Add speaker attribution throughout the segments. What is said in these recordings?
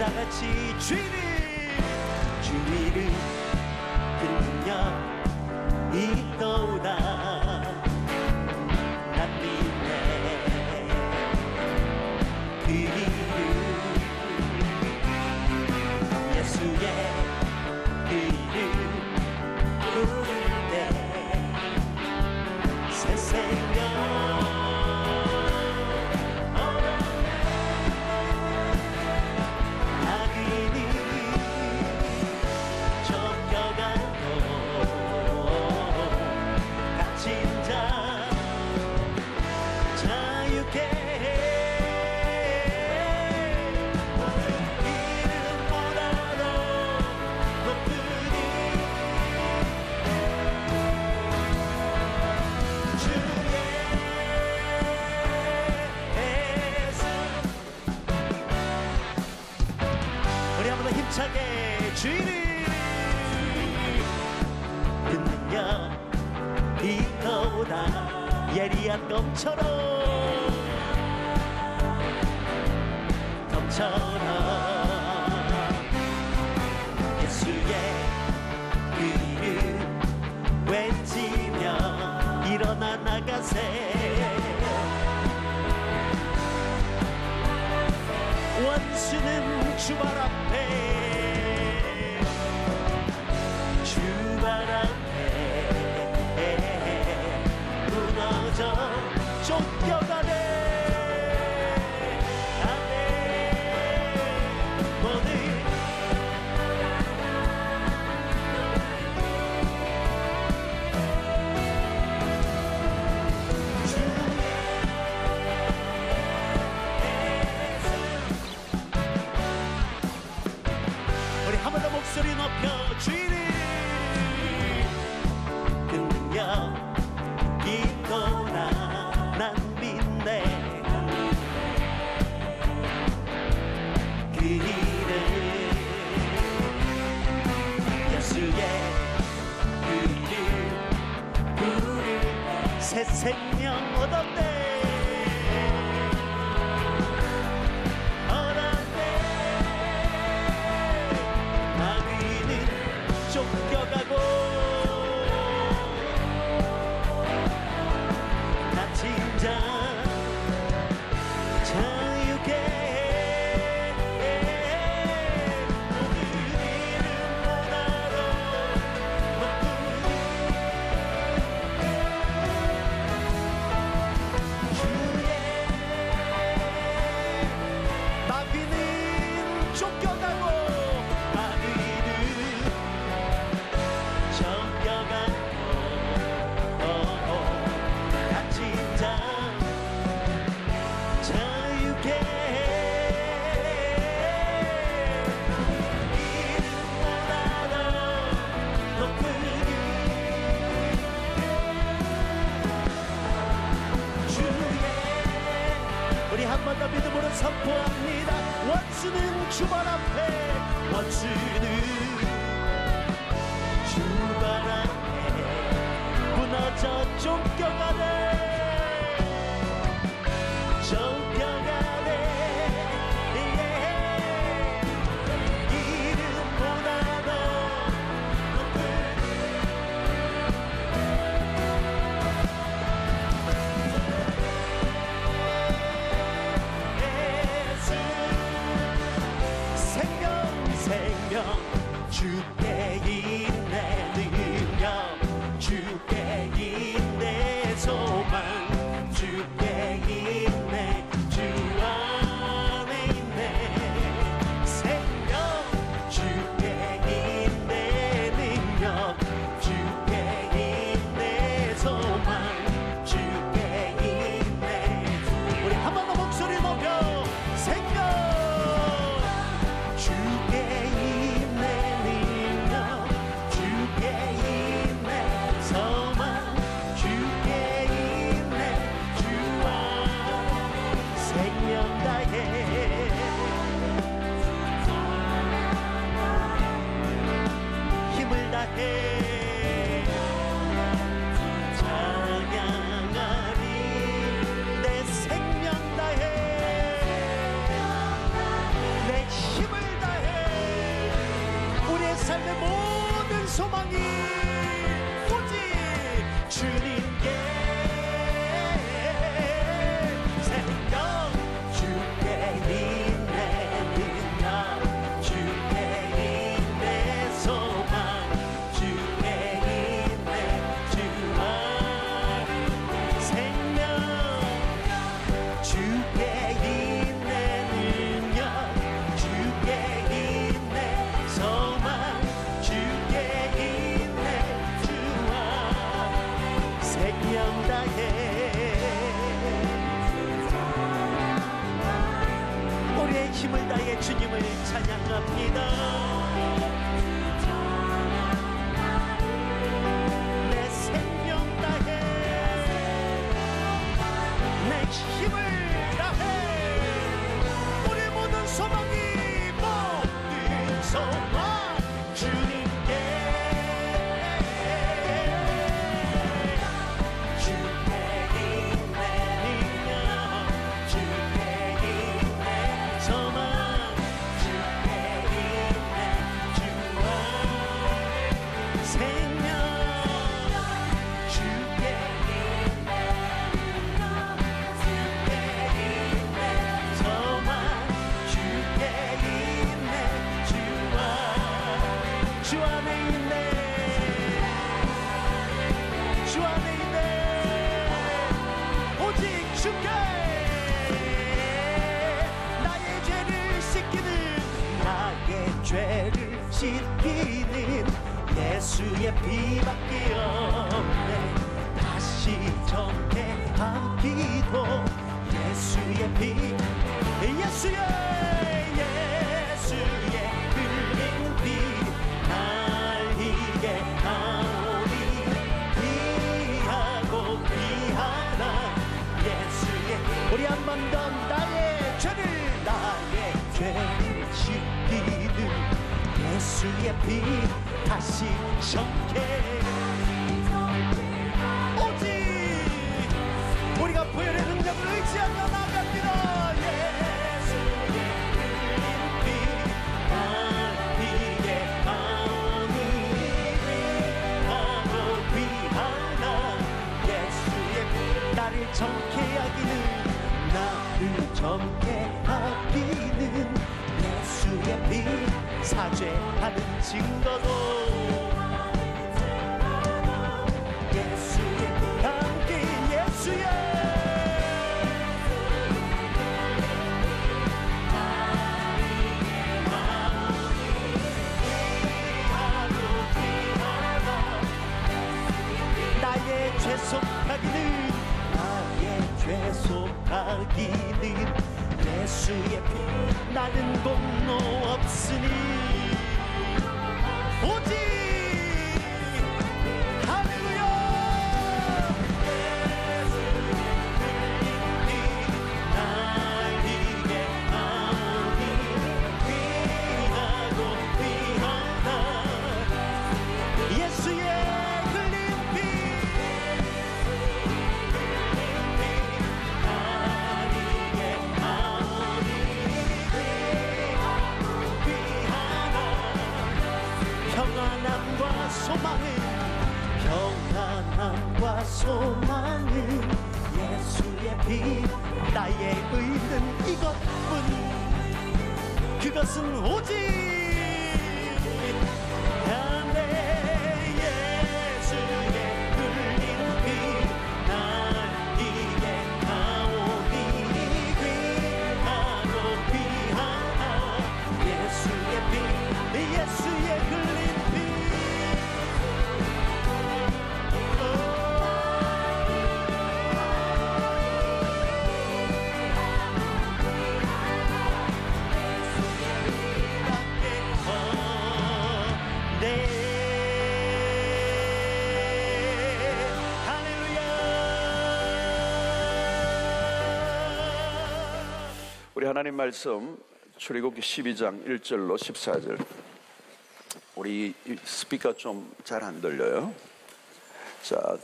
Speaker 1: 다같이 주님 그 능력 있도다 난 믿네 그 이름 예수의 그 이름 부를 때 새 생명 힘차게 주님 그 능력 있도다 예리한 검처럼 예수의 그 이름 외치며 일어나 나가세 원수는 주발 앞에 무너져 쫓겨가네 아멘 모두 우리 한 번 더 목소리 높여 주님 그 능력 있도다 난 믿네 그 이름 예수의 그 이름 부를 새 생명 얻었네 마귀는 쫓겨가고 자유케 모든 이름 하나로 주의 마귀는 쫓겨가고 마귀는 쫓겨가고 갇힌 자 한 번 더 믿음으로 선포합니다. 원수는 주발 앞에 원수는 주발 앞에 무너져 쫓겨가네 쫓겨가네 이름보다 더 높은 생명 주께 있네 능력 주께 있네 소망 주님을 찬양합니다. 내 생명 다해 내 힘을 다해 우리 모든 소망이 모든 소망 주님께 씻기는 예수의 피밖에 없네. 다시 정케하기도 예수의 피 예수의 흘린 피 날리게 하오니 피하고 피하라 예수의 우리 한 번 더 나의 죄를 씻기는 예수의 피 다시 정케 오직 우리가 부활의 능력을 의지하며 나갑니다. 예수의 흘린 피 날리게 하오니 피하고 피하라 예수의 피 나를 정케하기는 나를 정케하기는 예수의 피 사죄하는 증거도 예수의 함께 예수의 나의 죄속하기는 예수의 피 나는 공로 없으니 오직 할렐루야 날리게 하오니 피하고 피하라 예수의 흘린 피 날리게 하오니 평안함과 소망은 예수의 피 나의 의는 이것뿐 그것은 오직 내 예수의 흘린 피 날리게 하오니 피하고 피하라 예수의 피 예수의 흘린
Speaker 2: 우리 하나님 말씀 출애굽기 12장 1절로 14절. 우리 스피커 좀 잘 안 들려요. 자,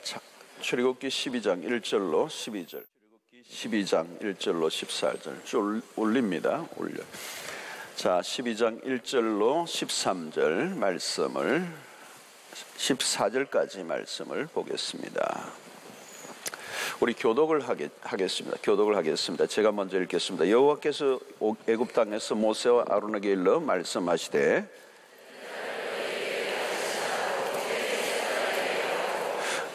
Speaker 2: 출애굽기 12장 1절로 12절. 출애굽기 12장 1절로 14절. 쭉 올립니다. 올려. 자, 12장 1절로 13절 말씀을 14절까지 말씀을 보겠습니다. 우리 교독을 하겠습니다. 교독을 하겠습니다. 제가 먼저 읽겠습니다. 여호와께서 애굽 땅에서 모세와 아론에게 일러 말씀하시되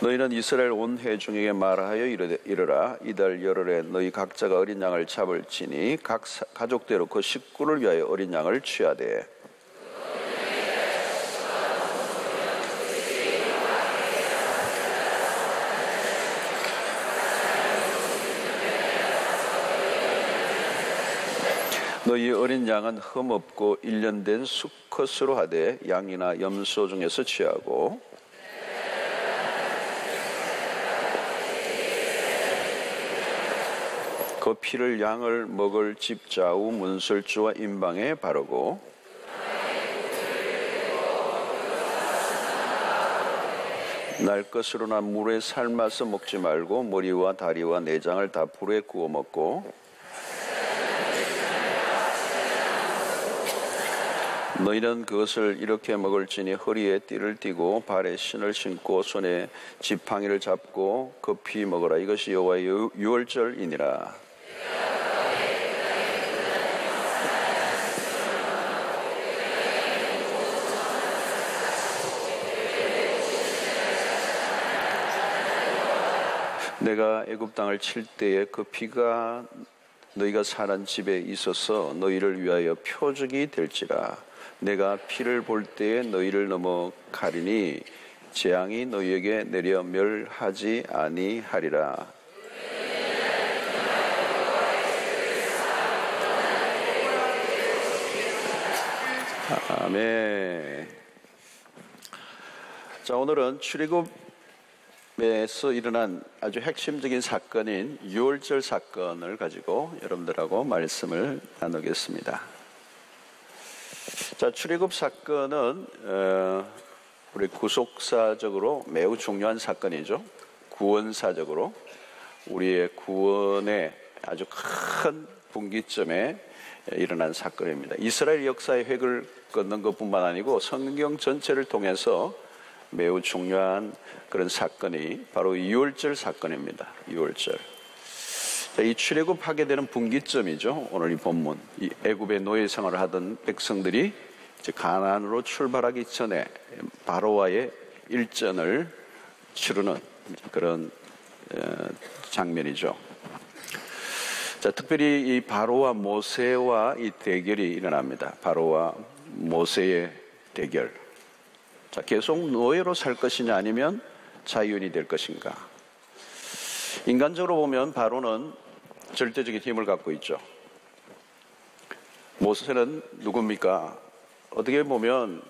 Speaker 2: 너희는 이스라엘 온 회중에게 말하여 이르라 이달 열흘에 너희 각자가 어린 양을 잡을지니 각 가족대로 그 식구를 위하여 어린 양을 취하되 너희 어린 양은 흠없고 1년 된 수컷으로 하되 양이나 염소 중에서 취하고 그 피를 양을 먹을 집 좌우 문설주와 임방에 바르고 날 것으로나 물에 삶아서 먹지 말고 머리와 다리와 내장을 다 불에 구워 먹고 너희는 그것을 이렇게 먹을지니 허리에 띠를 띠고 발에 신을 신고 손에 지팡이를 잡고 그 피 먹으라. 이것이 여호와의 유월절이니라. 내가 애굽 땅을 칠 때에 그 피가 너희가 사는 집에 있어서 너희를 위하여 표적이 될지라. 내가 피를 볼 때에 너희를 넘어가리니 재앙이 너희에게 내려 멸하지 아니하리라. 아멘. 자, 오늘은 출애굽에서 일어난 아주 핵심적인 사건인 유월절 사건을 가지고 여러분들하고 말씀을 나누겠습니다. 자, 출애굽 사건은 우리 구속사적으로 매우 중요한 사건이죠. 구원사적으로 우리의 구원의 아주 큰 분기점에 일어난 사건입니다. 이스라엘 역사의 획을 긋는 것뿐만 아니고 성경 전체를 통해서 매우 중요한 그런 사건이 바로 유월절 사건입니다. 유월절. 이 출애굽하게 되는 분기점이죠. 오늘 이 본문. 이 애굽의 노예 생활을 하던 백성들이 이제 가나안으로 출발하기 전에 바로와의 일전을 치르는 그런 장면이죠. 자, 특별히 이 바로와 모세와 이 대결이 일어납니다. 바로와 모세의 대결. 자, 계속 노예로 살 것이냐 아니면 자유인이 될 것인가. 인간적으로 보면 바로는 절대적인 힘을 갖고 있죠. 모세는 누굽니까? 어떻게 보면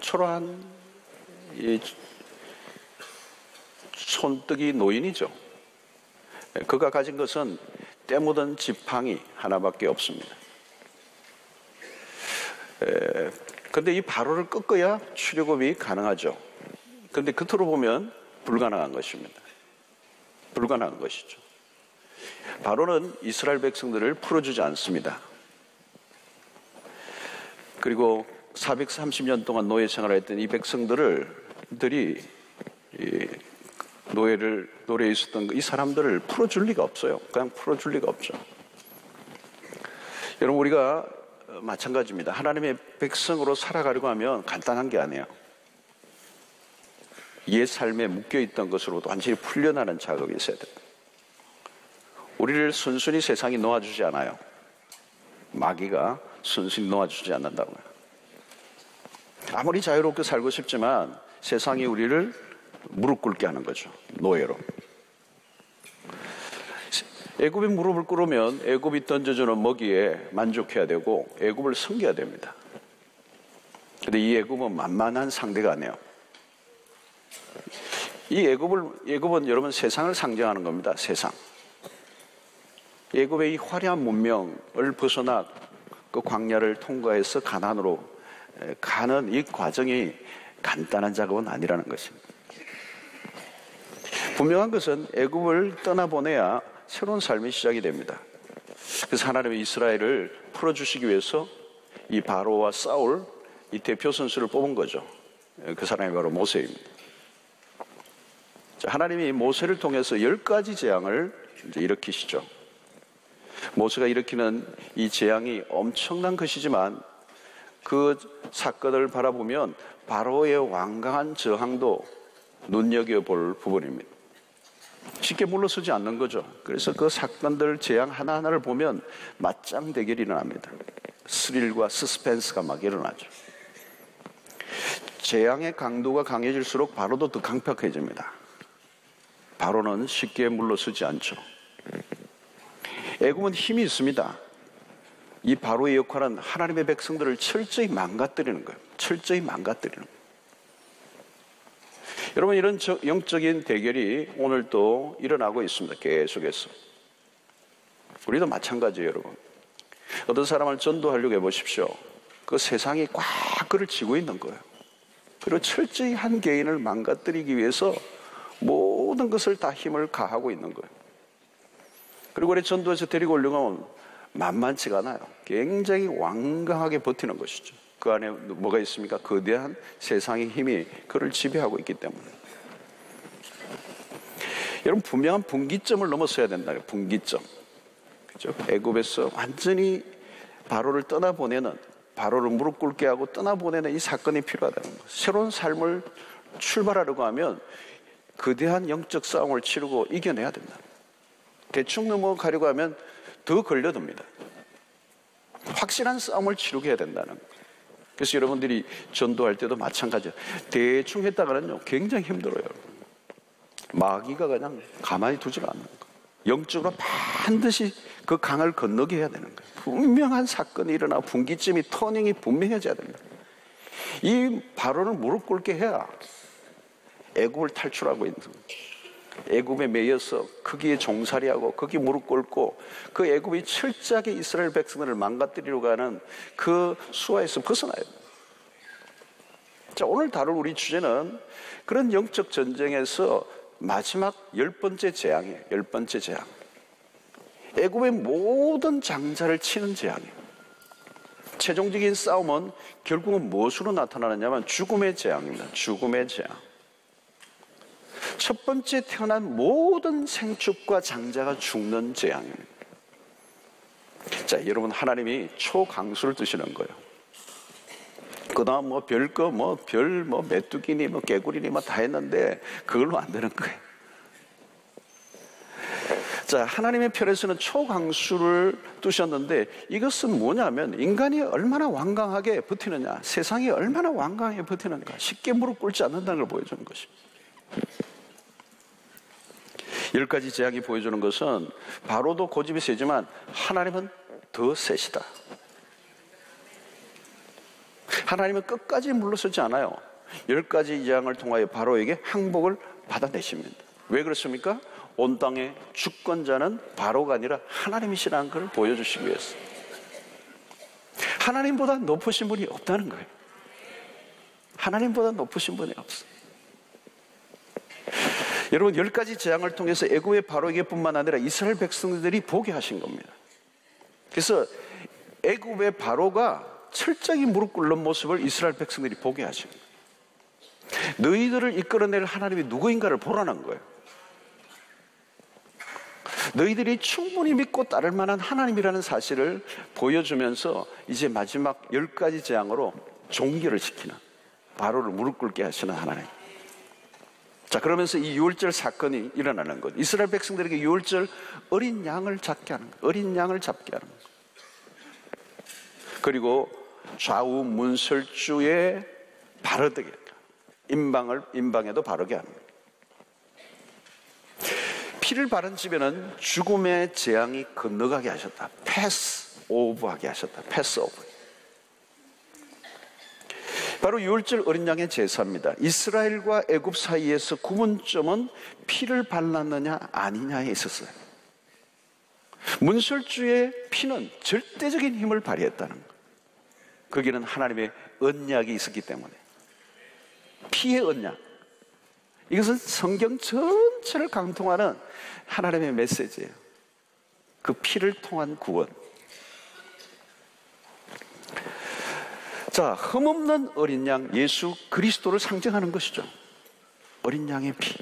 Speaker 2: 초라한 이 손뜨기 노인이죠. 그가 가진 것은 때 묻은 지팡이 하나밖에 없습니다. 그런데 이 바로를 꺾어야 출애굽이 가능하죠. 그런데 겉으로 보면 불가능한 것입니다. 불가능한 것이죠. 바로는 이스라엘 백성들을 풀어주지 않습니다. 그리고 430년 동안 노예 생활을 했던 이 백성들이 노예에 있었던 이 사람들을 풀어줄 리가 없어요. 그냥 풀어줄 리가 없죠. 여러분, 우리가 마찬가지입니다. 하나님의 백성으로 살아가려고 하면 간단한 게 아니에요. 옛 삶에 묶여있던 것으로도 완전히 풀려나는 작업이 있어야 돼요. 우리를 순순히 세상이 놓아주지 않아요. 마귀가 순순히 놓아주지 않는다고요. 아무리 자유롭게 살고 싶지만 세상이 우리를 무릎 꿇게 하는 거죠. 노예로. 애굽이 무릎을 꿇으면 애굽이 던져주는 먹이에 만족해야 되고 애굽을 섬겨야 됩니다. 그런데 이 애굽은 만만한 상대가 아니에요. 이 애굽은 여러분 세상을 상징하는 겁니다. 세상. 애굽의 이 화려한 문명을 벗어나 그 광야를 통과해서 가나안으로 가는 이 과정이 간단한 작업은 아니라는 것입니다. 분명한 것은 애굽을 떠나보내야 새로운 삶이 시작이 됩니다. 그래서 하나님의 이스라엘을 풀어주시기 위해서 이 바로와 싸울 이 대표 선수를 뽑은 거죠. 그 사람이 바로 모세입니다. 자, 하나님이 모세를 통해서 10가지 재앙을 이제 일으키시죠. 모세가 일으키는 이 재앙이 엄청난 것이지만 그 사건을 바라보면 바로의 완강한 저항도 눈여겨볼 부분입니다. 쉽게 물러서지 않는 거죠. 그래서 그 사건들 재앙 하나하나를 보면 맞짱 대결이 일어납니다. 스릴과 서스펜스가 막 일어나죠. 재앙의 강도가 강해질수록 바로도 더 강력해집니다. 바로는 쉽게 물러서지 않죠. 애굽은 힘이 있습니다. 이 바로의 역할은 하나님의 백성들을 철저히 망가뜨리는 거예요. 철저히 망가뜨리는 거예요. 여러분, 이런 영적인 대결이 오늘도 일어나고 있습니다. 계속해서. 우리도 마찬가지예요, 여러분. 어떤 사람을 전도하려고 해보십시오. 그 세상이 꽉 그를 쥐고 있는 거예요. 그리고 철저히 한 개인을 망가뜨리기 위해서 모든 것을 다 힘을 가하고 있는 거예요. 그리고 우리 전도에서 데리고 오려면 만만치가 않아요. 굉장히 완강하게 버티는 것이죠. 그 안에 뭐가 있습니까? 거대한 세상의 힘이 그를 지배하고 있기 때문에. 여러분, 분명한 분기점을 넘어서야 된다. 분기점. 그죠? 애굽에서 완전히 바로를 떠나보내는, 바로를 무릎 꿇게 하고 떠나보내는 이 사건이 필요하다는 거예요. 새로운 삶을 출발하려고 하면 거대한 영적 싸움을 치르고 이겨내야 된다. 대충 넘어가려고 하면 더 걸려듭니다. 확실한 싸움을 치르게 해야 된다는 거예요. 그래서 여러분들이 전도할 때도 마찬가지예요. 대충 했다가는요, 굉장히 힘들어요. 마귀가 그냥 가만히 두지가 않는 거예요. 영적으로 반드시 그 강을 건너게 해야 되는 거예요. 분명한 사건이 일어나 분기점이, 터닝이 분명해져야 됩니다. 이 바로는 무릎 꿇게 해야 애굽을 탈출하고 있는 거예요. 애굽에 매여서 거기에 종살이하고 거기 무릎 꿇고 그 애굽이 철저하게 이스라엘 백성들을 망가뜨리려고 하는 그 수하에서 벗어나야 돼요. 자, 오늘 다룰 우리 주제는 그런 영적 전쟁에서 마지막 10번째 재앙이에요. 10번째 재앙. 애굽의 모든 장자를 치는 재앙이에요. 최종적인 싸움은 결국은 무엇으로 나타나느냐면 죽음의 재앙입니다. 죽음의 재앙. 첫 번째 태어난 모든 생축과 장자가 죽는 재앙입니다. 자, 여러분, 하나님이 초강수를 두시는 거예요. 그 다음 별거 메뚜기니 개구리니 다 했는데 그걸로 안 되는 거예요. 자, 하나님의 편에서는 초강수를 두셨는데 이것은 뭐냐면 인간이 얼마나 완강하게 버티느냐, 세상이 얼마나 완강하게 버티는가, 쉽게 무릎 꿇지 않는다는 걸 보여주는 것입니다. 10가지 재앙이 보여주는 것은 바로도 고집이 세지만 하나님은 더 세시다. 하나님은 끝까지 물러서지 않아요. 10가지 재앙을 통하여 바로에게 항복을 받아내십니다. 왜 그렇습니까? 온 땅의 주권자는 바로가 아니라 하나님이시라는 것을 보여주시기 위해서. 하나님보다 높으신 분이 없다는 거예요. 하나님보다 높으신 분이 없어요. 여러분, 10가지 재앙을 통해서 애굽의 바로에게 뿐만 아니라 이스라엘 백성들이 보게 하신 겁니다. 그래서 애굽의 바로가 철저히 무릎 꿇는 모습을 이스라엘 백성들이 보게 하신 거예요. 너희들을 이끌어낼 하나님이 누구인가를 보라는 거예요. 너희들이 충분히 믿고 따를 만한 하나님이라는 사실을 보여주면서 이제 마지막 10가지 재앙으로 종결을 시키는, 바로를 무릎 꿇게 하시는 하나님. 자, 그러면서 이 유월절 사건이 일어나는 것. 이스라엘 백성들에게 유월절 어린 양을 잡게 하는 것. 어린 양을 잡게 하는 것. 그리고 좌우 문설주에 바르게, 임방에도 바르게 하는 것. 피를 바른 집에는 죽음의 재앙이 건너가게 하셨다. 패스 오브하게 하셨다. 패스 오브. 바로 유월절 어린 양의 제사입니다. 이스라엘과 애굽 사이에서 구분점은 피를 발랐느냐 아니냐에 있었어요. 문설주의 피는 절대적인 힘을 발휘했다는 것. 거기는 하나님의 언약이 있었기 때문에. 피의 언약. 이것은 성경 전체를 강통하는 하나님의 메시지예요. 그 피를 통한 구원. 자, 흠없는 어린 양 예수 그리스도를 상징하는 것이죠. 어린 양의 피.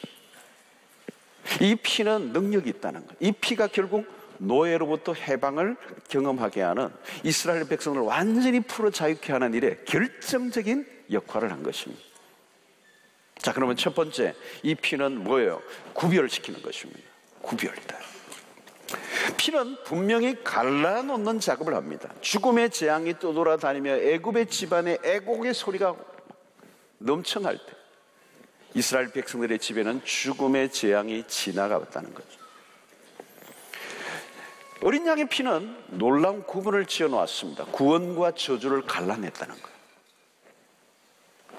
Speaker 2: 이 피는 능력이 있다는 것. 이 피가 결국 노예로부터 해방을 경험하게 하는, 이스라엘 백성을 완전히 풀어 자유케 하는 일에 결정적인 역할을 한 것입니다. 자, 그러면 첫 번째, 이 피는 뭐예요? 구별시키는 것입니다. 구별이다. 피는 분명히 갈라놓는 작업을 합니다. 죽음의 재앙이 떠돌아다니며 애굽의 집안에 애곡의 소리가 넘쳐날 때 이스라엘 백성들의 집에는 죽음의 재앙이 지나갔다는 거죠. 어린 양의 피는 놀라운 구분을 지어 놓았습니다. 구원과 저주를 갈라냈다는 거예요.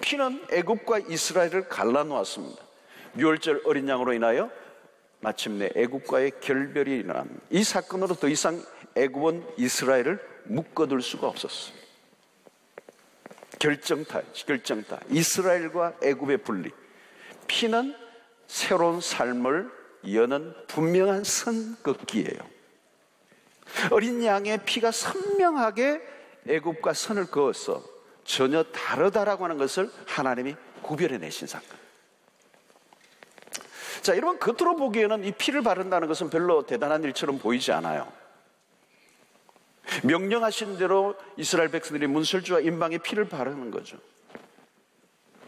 Speaker 2: 피는 애굽과 이스라엘을 갈라놓았습니다. 유월절 어린 양으로 인하여 마침내 애굽과의 결별이 일어납니다. 이 사건으로 더 이상 애굽은 이스라엘을 묶어둘 수가 없었어요. 결정타. 이스라엘과 애굽의 분리. 피는 새로운 삶을 여는 분명한 선긋기예요. 어린 양의 피가 선명하게 애굽과 선을 그어서 전혀 다르다라고 하는 것을 하나님이 구별해내신 사건. 자, 여러분, 겉으로 보기에는 이 피를 바른다는 것은 별로 대단한 일처럼 보이지 않아요. 명령하신 대로 이스라엘 백성들이 문설주와 임방에 피를 바르는 거죠.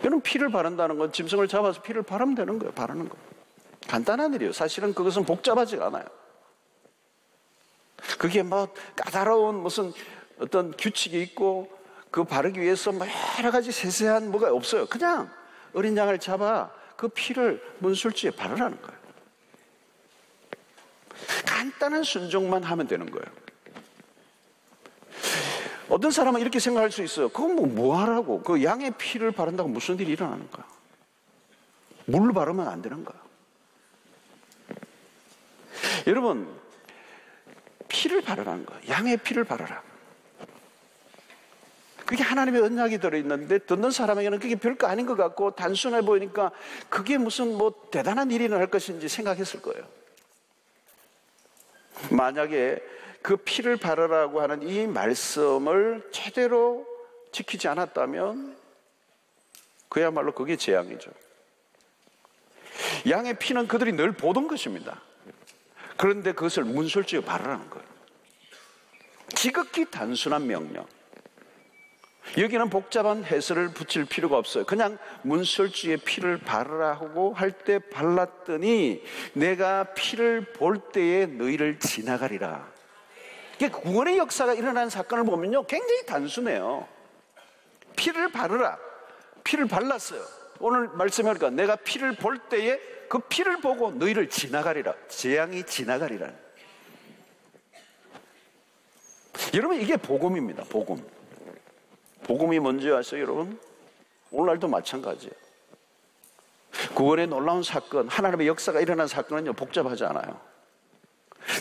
Speaker 2: 여러분, 피를 바른다는 건 짐승을 잡아서 피를 바르면 되는 거예요. 바르는 거. 간단한 일이에요. 사실은 그것은 복잡하지 않아요. 그게 뭐 까다로운 무슨 어떤 규칙이 있고 그 바르기 위해서 뭐 여러 가지 세세한 뭐가 없어요. 그냥 어린 양을 잡아 그 피를 문술주에 바르라는 거예요. 간단한 순종만 하면 되는 거예요. 어떤 사람은 이렇게 생각할 수 있어요. 그건 뭐 하라고? 그 양의 피를 바른다고 무슨 일이 일어나는 거야? 물로 바르면 안 되는 거야. 여러분, 피를 바르라는 거야. 양의 피를 바르라. 그게 하나님의 언약이 들어있는데 듣는 사람에게는 그게 별거 아닌 것 같고 단순해 보이니까 그게 무슨 뭐 대단한 일이 일어날 것인지 생각했을 거예요. 만약에 그 피를 바르라고 하는 이 말씀을 제대로 지키지 않았다면 그야말로 그게 재앙이죠. 양의 피는 그들이 늘 보던 것입니다. 그런데 그것을 문설주에 바르라는 거예요. 지극히 단순한 명령. 여기는 복잡한 해설을 붙일 필요가 없어요. 그냥 문설주에 피를 바르라고 할 때 발랐더니 내가 피를 볼 때에 너희를 지나가리라. 이게 구원의 역사가 일어나는 사건을 보면요, 굉장히 단순해요. 피를 바르라. 피를 발랐어요. 오늘 말씀하니까 내가 피를 볼 때에 그 피를 보고 너희를 지나가리라. 재앙이 지나가리라. 여러분, 이게 복음입니다. 복음. 복음이 뭔지 아세요, 여러분? 오늘날도 마찬가지예요. 구원의 놀라운 사건, 하나님의 역사가 일어난 사건은요, 복잡하지 않아요.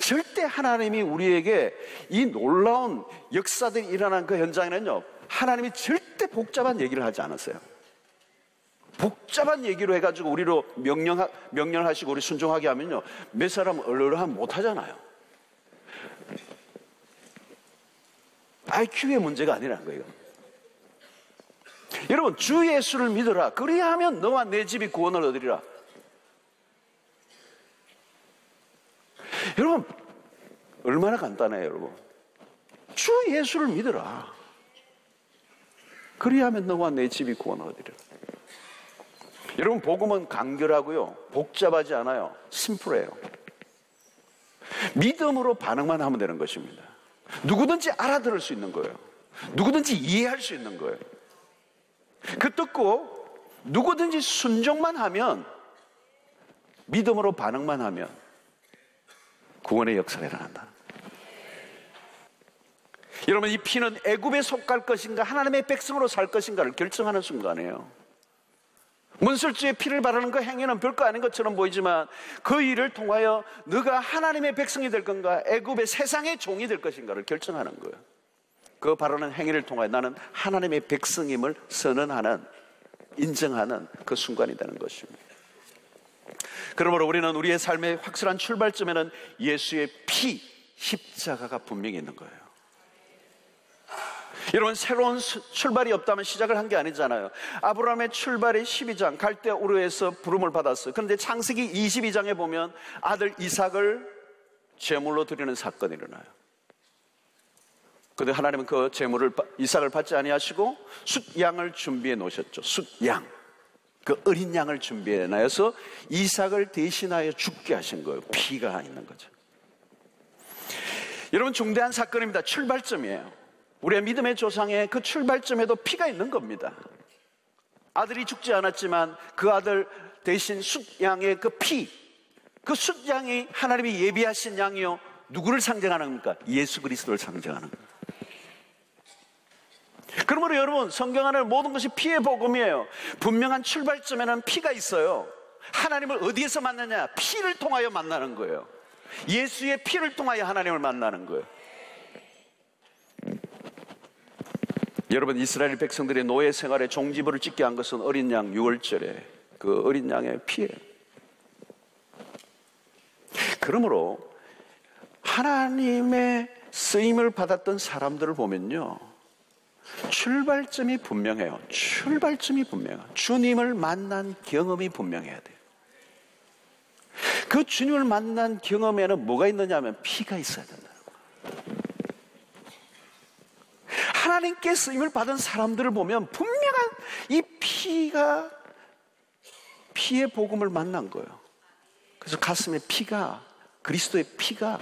Speaker 2: 절대 하나님이 우리에게 이 놀라운 역사들이 일어난 그 현장에는요, 하나님이 절대 복잡한 얘기를 하지 않았어요. 복잡한 얘기로 해가지고 우리로 명령하시고 우리 순종하게 하면요, 몇 사람은 얼얼하면 못하잖아요. IQ의 문제가 아니라는 거예요. 여러분, 주 예수를 믿어라. 그리하면 너와 내 집이 구원을 얻으리라. 여러분, 얼마나 간단해요, 여러분. 주 예수를 믿어라. 그리하면 너와 내 집이 구원을 얻으리라. 여러분, 복음은 간결하고요, 복잡하지 않아요. 심플해요. 믿음으로 반응만 하면 되는 것입니다. 누구든지 알아들을 수 있는 거예요. 누구든지 이해할 수 있는 거예요. 그 듣고 누구든지 순종만 하면, 믿음으로 반응만 하면 구원의 역사가 일어난다. 여러분, 이 피는 애굽에 속할 것인가 하나님의 백성으로 살 것인가를 결정하는 순간이에요. 문설주에 피를 바르는 그 행위는 별거 아닌 것처럼 보이지만 그 일을 통하여 너가 하나님의 백성이 될 건가 애굽의 세상의 종이 될 것인가를 결정하는 거예요. 그 바르는 행위를 통하여 나는 하나님의 백성임을 선언하는, 인정하는 그 순간이 되는 것입니다. 그러므로 우리는 우리의 삶의 확실한 출발점에는 예수의 피, 십자가가 분명히 있는 거예요. 여러분, 새로운 출발이 없다면 시작을 한 게 아니잖아요. 아브라함의 출발이 12장 갈대 우르에서 부름을 받았어요. 그런데 창세기 22장에 보면 아들 이삭을 제물로 드리는 사건이 일어나요. 그런데 하나님은 그 제물을, 이삭을 받지 아니하시고 숫양을 준비해 놓으셨죠. 숫양, 그 어린 양을 준비해 놔서 이삭을 대신하여 죽게 하신 거예요. 피가 있는 거죠. 여러분, 중대한 사건입니다. 출발점이에요. 우리의 믿음의 조상의 그 출발점에도 피가 있는 겁니다. 아들이 죽지 않았지만 그 아들 대신 숫양의 그 피, 그 숫양이 하나님이 예비하신 양이요, 누구를 상징하는 겁니까? 예수 그리스도를 상징하는 겁니다. 그러므로 여러분, 성경 안에 모든 것이 피의 복음이에요. 분명한 출발점에는 피가 있어요. 하나님을 어디에서 만나냐? 피를 통하여 만나는 거예요. 예수의 피를 통하여 하나님을 만나는 거예요. 여러분, 이스라엘 백성들의 노예 생활에 종지부를 찍게 한 것은 어린 양 유월절에 그 어린 양의 피예요. 그러므로 하나님의 쓰임을 받았던 사람들을 보면요, 출발점이 분명해요. 출발점이 분명해요. 주님을 만난 경험이 분명해야 돼요. 그 주님을 만난 경험에는 뭐가 있느냐 하면 피가 있어야 된다는 거예요. 하나님께 쓰임을 받은 사람들을 보면 분명한 이 피가, 피의 복음을 만난 거예요. 그래서 가슴에 피가, 그리스도의 피가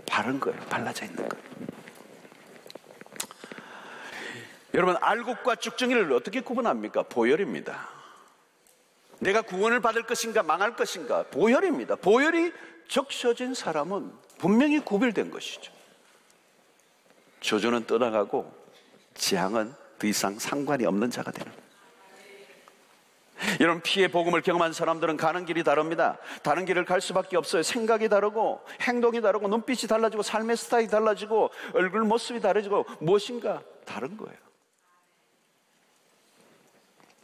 Speaker 2: 바른 거예요. 발라져 있는 거예요. 여러분, 알곡과 쭉정이를 어떻게 구분합니까? 보혈입니다. 내가 구원을 받을 것인가 망할 것인가? 보혈입니다. 보혈이 적셔진 사람은 분명히 구별된 것이죠. 조조는 떠나가고 재앙은 더 이상 상관이 없는 자가 되는 거예요. 여러분, 피의 복음을 경험한 사람들은 가는 길이 다릅니다. 다른 길을 갈 수밖에 없어요. 생각이 다르고 행동이 다르고 눈빛이 달라지고 삶의 스타일이 달라지고 얼굴 모습이 다르지고 무엇인가 다른 거예요.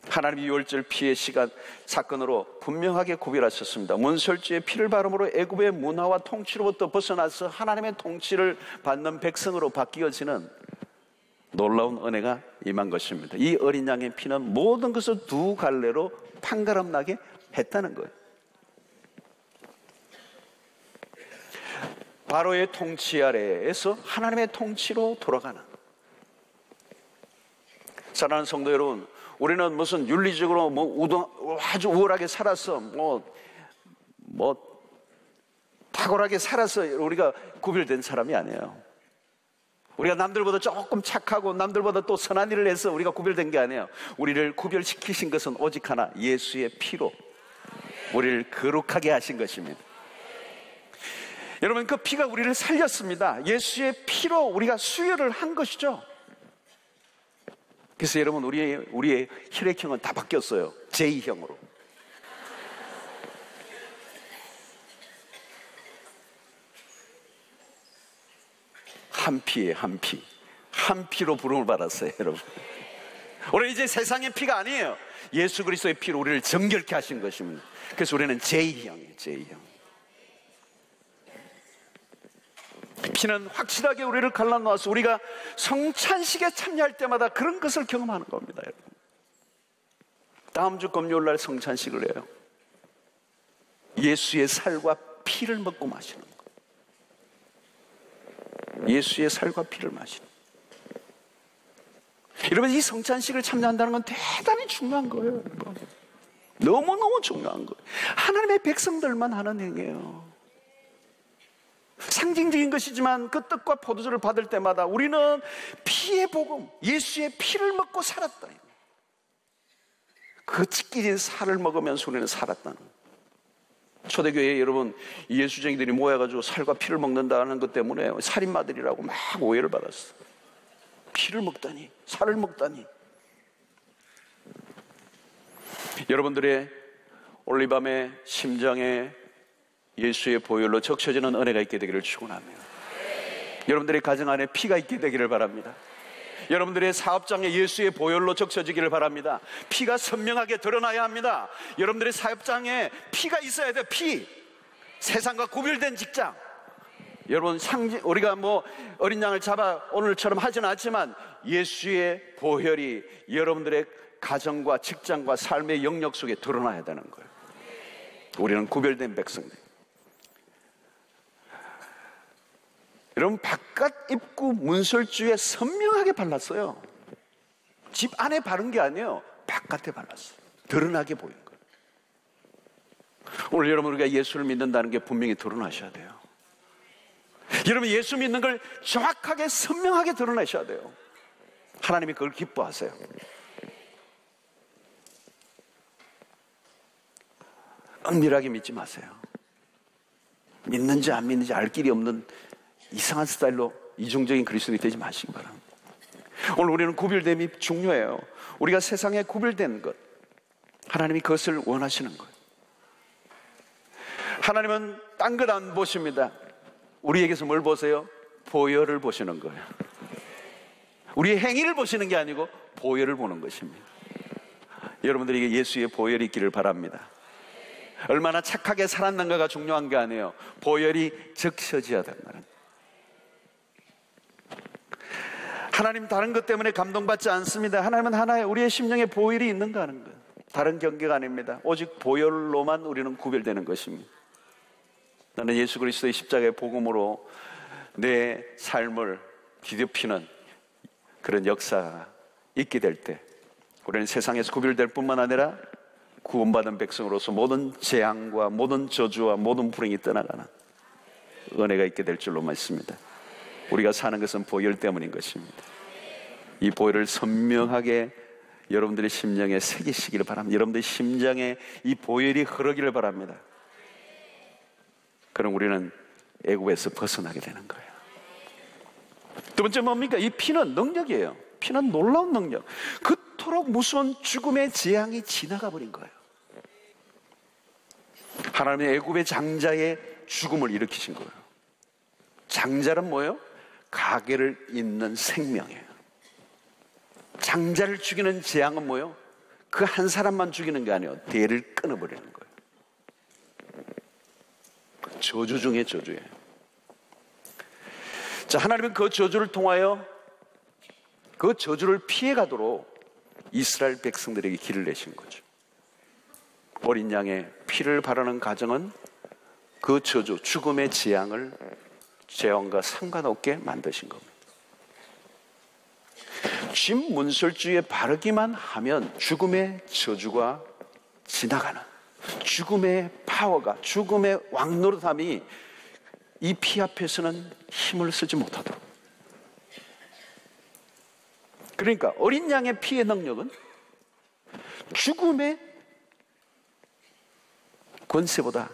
Speaker 2: 하나님이 유월절 피의 시간 사건으로 분명하게 구별하셨습니다. 문설주의 피를 바름으로 애굽의 문화와 통치로부터 벗어나서 하나님의 통치를 받는 백성으로 바뀌어지는 놀라운 은혜가 임한 것입니다. 이 어린 양의 피는 모든 것을 두 갈래로 판가름 나게 했다는 거예요. 바로의 통치 아래에서 하나님의 통치로 돌아가는. 사랑하는 성도 여러분, 우리는 무슨 윤리적으로 아주 우월하게 살아서 탁월하게 살아서 우리가 구별된 사람이 아니에요. 우리가 남들보다 조금 착하고 남들보다 또 선한 일을 해서 우리가 구별된 게 아니에요. 우리를 구별시키신 것은 오직 하나, 예수의 피로 우리를 거룩하게 하신 것입니다. 여러분, 그 피가 우리를 살렸습니다. 예수의 피로 우리가 수혈을 한 것이죠. 그래서 여러분, 우리의 혈액형은 다 바뀌었어요. J형으로. 한 피에 한 피. 한 피로 부름을 받았어요, 여러분. 우리 이제 세상의 피가 아니에요. 예수 그리스도의 피로 우리를 정결케 하신 것입니다. 그래서 우리는 J형이에요, J형. 피는 확실하게 우리를 갈라놓아서 우리가 성찬식에 참여할 때마다 그런 것을 경험하는 겁니다, 여러분. 다음 주 금요일날 성찬식을 해요. 예수의 살과 피를 먹고 마시는 거예요. 예수의 살과 피를 마시는 거예요. 여러분, 이 성찬식을 참여한다는 건 대단히 중요한 거예요, 여러분. 너무너무 중요한 거예요. 하나님의 백성들만 하는 행위예요. 상징적인 것이지만 그 떡과 포도주를 받을 때마다 우리는 피의 복음, 예수의 피를 먹고 살았다. 그 찢겨진 살을 먹으면서 우리는 살았다는 거예요. 초대교회에 여러분, 예수쟁이들이 모여가지고 살과 피를 먹는다는 것 때문에 살인마들이라고 막 오해를 받았어요. 피를 먹다니, 살을 먹다니. 여러분들의 오늘 이 밤에 심장에 예수의 보혈로 적셔지는 은혜가 있게 되기를 축원합니다. 여러분들의 가정 안에 피가 있게 되기를 바랍니다. 여러분들의 사업장에 예수의 보혈로 적셔지기를 바랍니다. 피가 선명하게 드러나야 합니다. 여러분들의 사업장에 피가 있어야 돼요. 피. 세상과 구별된 직장. 여러분, 우리가 어린 양을 잡아 오늘처럼 하지는 않지만 예수의 보혈이 여러분들의 가정과 직장과 삶의 영역 속에 드러나야 되는 거예요. 우리는 구별된 백성들. 여러분, 바깥 입구 문설주에 선명하게 발랐어요. 집 안에 바른 게 아니에요. 바깥에 발랐어요. 드러나게 보인 거예요. 오늘 여러분, 우리가 예수를 믿는다는 게 분명히 드러나셔야 돼요. 여러분, 예수 믿는 걸 정확하게 선명하게 드러내셔야 돼요. 하나님이 그걸 기뻐하세요. 은밀하게 믿지 마세요. 믿는지 안 믿는지 알 길이 없는 이상한 스타일로 이중적인 그리스도인이 되지 마시기 바랍니다. 오늘 우리는 구별됨이 중요해요. 우리가 세상에 구별된 것, 하나님이 그것을 원하시는 거예요. 하나님은 딴 것 안 보십니다. 우리에게서 뭘 보세요? 보혈을 보시는 거예요. 우리의 행위를 보시는 게 아니고 보혈을 보는 것입니다. 여러분들에게 예수의 보혈이 있기를 바랍니다. 얼마나 착하게 살았는가가 중요한 게 아니에요. 보혈이 적셔져야 된다는. 하나님 다른 것 때문에 감동받지 않습니다. 하나님은 하나의 우리의 심령에 보혈이 있는가 하는 거예요. 다른 경계가 아닙니다. 오직 보혈로만 우리는 구별되는 것입니다. 나는 예수 그리스도의 십자가의 복음으로 내 삶을 뒤덮이는 그런 역사가 있게 될 때 우리는 세상에서 구별될 뿐만 아니라 구원받은 백성으로서 모든 재앙과 모든 저주와 모든 불행이 떠나가는 은혜가 있게 될 줄로 믿습니다. 우리가 사는 것은 보혈 때문인 것입니다. 이 보혈을 선명하게 여러분들의 심령에 새기시기를 바랍니다. 여러분들의 심장에 이 보혈이 흐르기를 바랍니다. 그럼 우리는 애굽에서 벗어나게 되는 거예요. 두 번째 뭡니까? 이 피는 능력이에요. 피는 놀라운 능력. 그토록 무서운 죽음의 재앙이 지나가 버린 거예요. 하나님의 애굽의 장자의 죽음을 일으키신 거예요. 장자는 뭐예요? 가계를 잇는 생명이에요. 장자를 죽이는 재앙은 뭐예요? 그 한 사람만 죽이는 게 아니에요. 대를 끊어버리는 거예요. 저주 중에 저주예요. 자, 하나님은 그 저주를 통하여 그 저주를 피해가도록 이스라엘 백성들에게 길을 내신 거죠. 어린 양의 피를 바르는 가정은 그 저주, 죽음의 재앙을 재앙과 상관없게 만드신 겁니다. 집 문설주에 바르기만 하면 죽음의 저주가 지나가는, 죽음의 파워가, 죽음의 왕노릇함이 이 피 앞에서는 힘을 쓰지 못하도록. 그러니까 어린 양의 피의 능력은 죽음의 권세보다